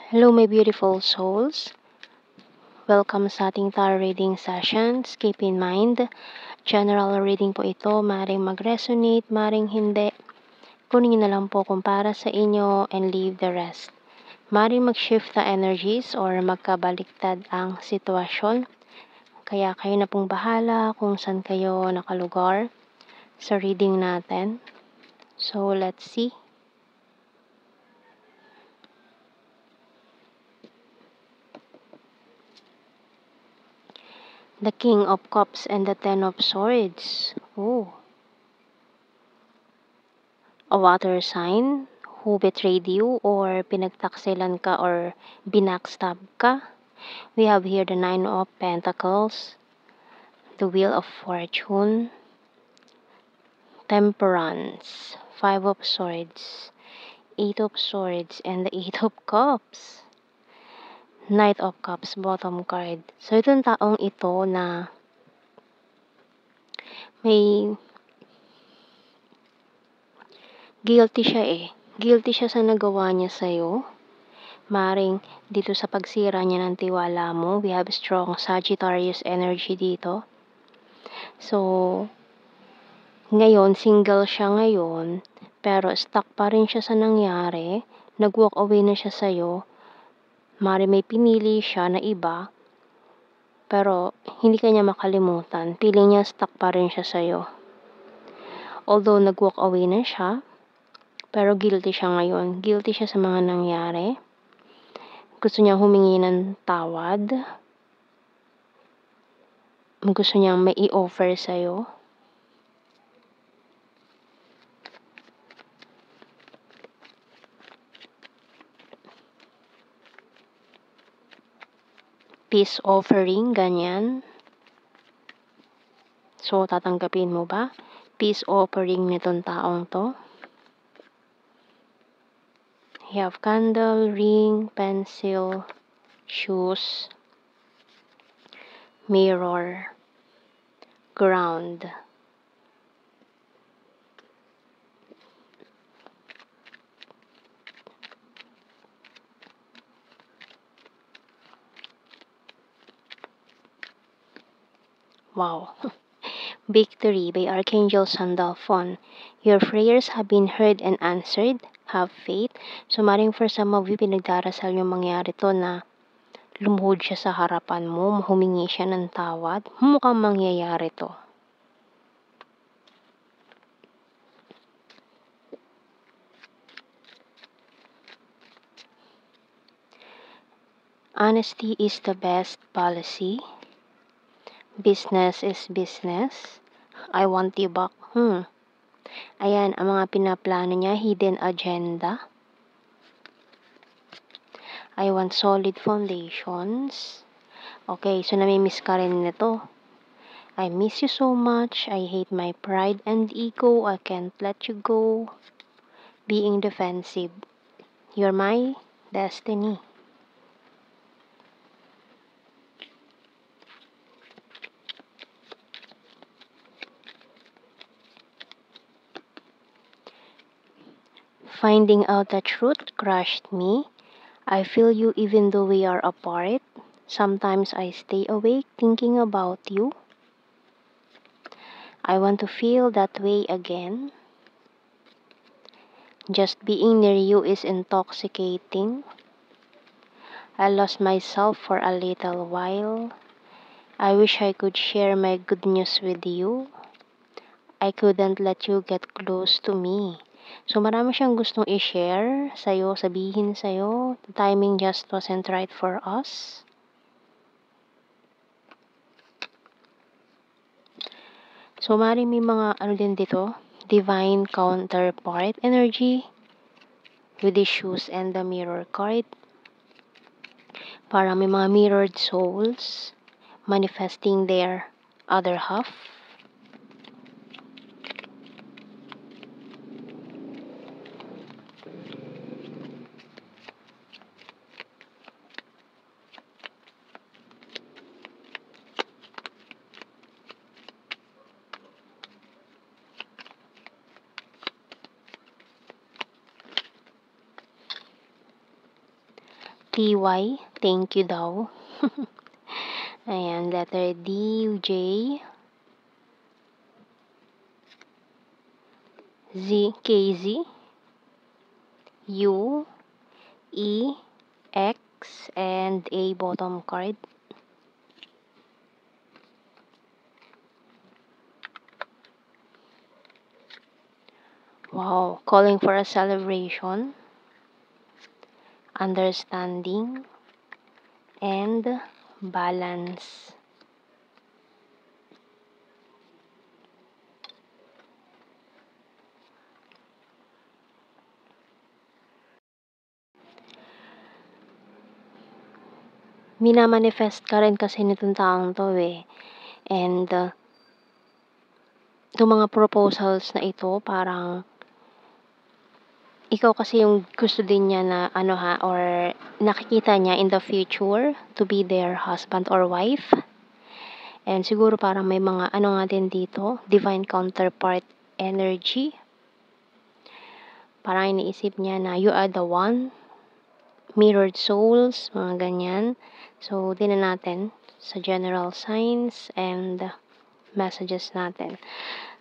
Hello my beautiful souls. Welcome sa ating tarot reading sessions. Keep in mind, general reading po ito. Maring mag-resonate, maring hindi. Kunin nyo na lang po kung para sa inyo and leave the rest. Maring mag-shift na energies or magkabaliktad ang sitwasyon. Kaya kayo na pong bahala kung saan kayo nakalugar sa reading natin. So let's see. The King of Cups and the Ten of Swords. Oh. A water sign who betrayed you or pinagtaksilan ka or binackstab ka. We have here the Nine of Pentacles, the Wheel of Fortune, Temperance, Five of Swords, Eight of Swords, and the Eight of Cups. Knight of Cups, bottom card. So, itong taong ito na may guilty siya Guilty siya sa nagawa niya sa'yo. Maring dito sa pagsira niya ng tiwala mo, we have strong Sagittarius energy dito. So, ngayon, single siya ngayon, pero stuck pa rin siya sa nangyari. Nag-walk away na siya sa'yo. Maring may pinili siya na iba, pero hindi kanya makalimutan. Feeling niya stuck pa rin siya sa'yo. Although nag-walk away na siya, pero guilty siya ngayon. Guilty siya sa mga nangyari. Gusto niya humingi ng tawad. Gusto niyang may i-offer sa'yo. Peace offering, ganyan. So, tatanggapin mo ba? Peace offering nitong taong to. You have candle, ring, pencil, shoes, mirror, ground. Wow. Victory by Archangel Sandalphon. Your prayers have been heard and answered. Have faith. So, maring for some of you, pinagdarasal yung mangyari to na lumuhod siya sa harapan mo, humingi siya ng tawad. Mukhang mangyayari to. Honesty is the best policy. Business is business. I want you back. Ayan, ang mga pinaplano niya, hidden agenda. I want solid foundations. Okay, so namimiss ka rin nito. I miss you so much. I hate my pride and ego. I can't let you go. Being defensive. You're my destiny. Finding out the truth crushed me. I feel you even though we are apart. Sometimes I stay awake thinking about you. I want to feel that way again. Just being near you is intoxicating. I lost myself for a little while. I wish I could share my good news with you. I couldn't let you get close to me. So, marami siyang gustong i-share sa'yo, sabihin sa'yo. The timing just wasn't right for us. So, maaaring may mga din dito, divine counterpart energy with the shoes and the mirror card. Parang may mga mirrored souls manifesting their other half. TY, thank you daw. Ayan, letter D, J, Z, KZ, U, E, X, and A bottom card. Wow, calling for a celebration, understanding, and balance. Minamanifest ka rin kasi nitong taong to eh. And itong mga proposals na ito, parang ikaw kasi yung gusto din niya na or nakikita niya in the future to be their husband or wife. And siguro parang may mga nga din dito, divine counterpart energy. Parang iniisip niya na you are the one, mirrored souls, mga ganyan. So, tingnan natin sa general signs and messages natin.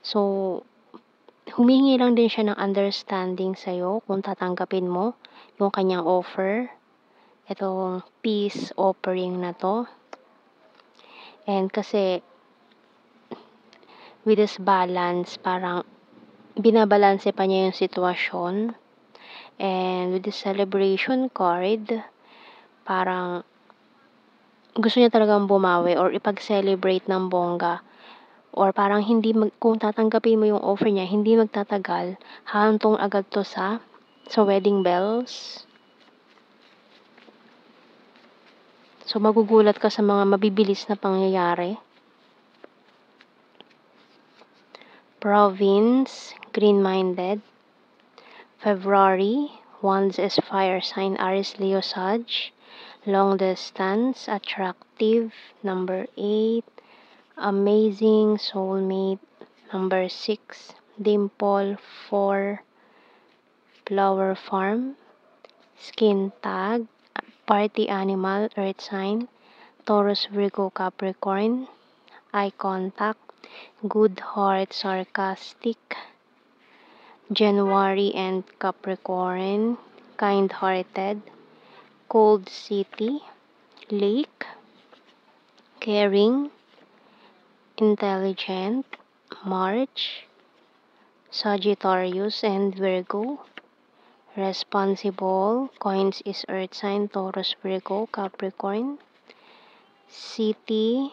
So, humingi lang din siya ng understanding sa'yo kung tatanggapin mo yung kanyang offer. Itong peace offering na to. And kasi, with this balance, parang binabalanse pa niya yung sitwasyon. And with this celebration card, parang gusto niya talagang bumawi or ipag-celebrate ng bongga. Or parang kung tatanggapin mo yung offer niya, hindi magtatagal, hahantong agad to sa wedding bells. So, magugulat ka sa mga mabibilis na pangyayari. Province, green-minded. February, Wands is fire sign, Aries, Leo, Sag. Long distance, attractive. Number 8. Amazing, soulmate. Number 6. Dimple, 4. Flower farm. Skin tag. Party animal, earth sign. Taurus, Virgo, Capricorn. Eye contact. Good heart, sarcastic. January and Capricorn. Kind-hearted. Cold city. Lake. Caring. Intelligent. March. Sagittarius and Virgo. Responsible. Coins is earth sign, Taurus, Virgo, Capricorn. City.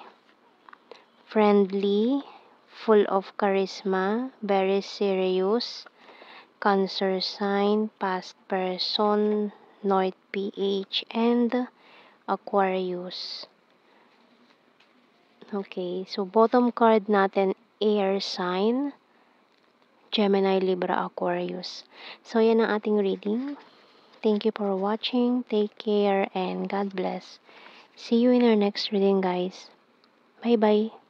Friendly. Full of charisma. Very serious. Cancer sign, past person, North PH, and Aquarius. Okay, so bottom card natin, air sign, Gemini, Libra, Aquarius. So, yan ang ating reading. Thank you for watching. Take care and God bless. See you in our next reading, guys. Bye-bye.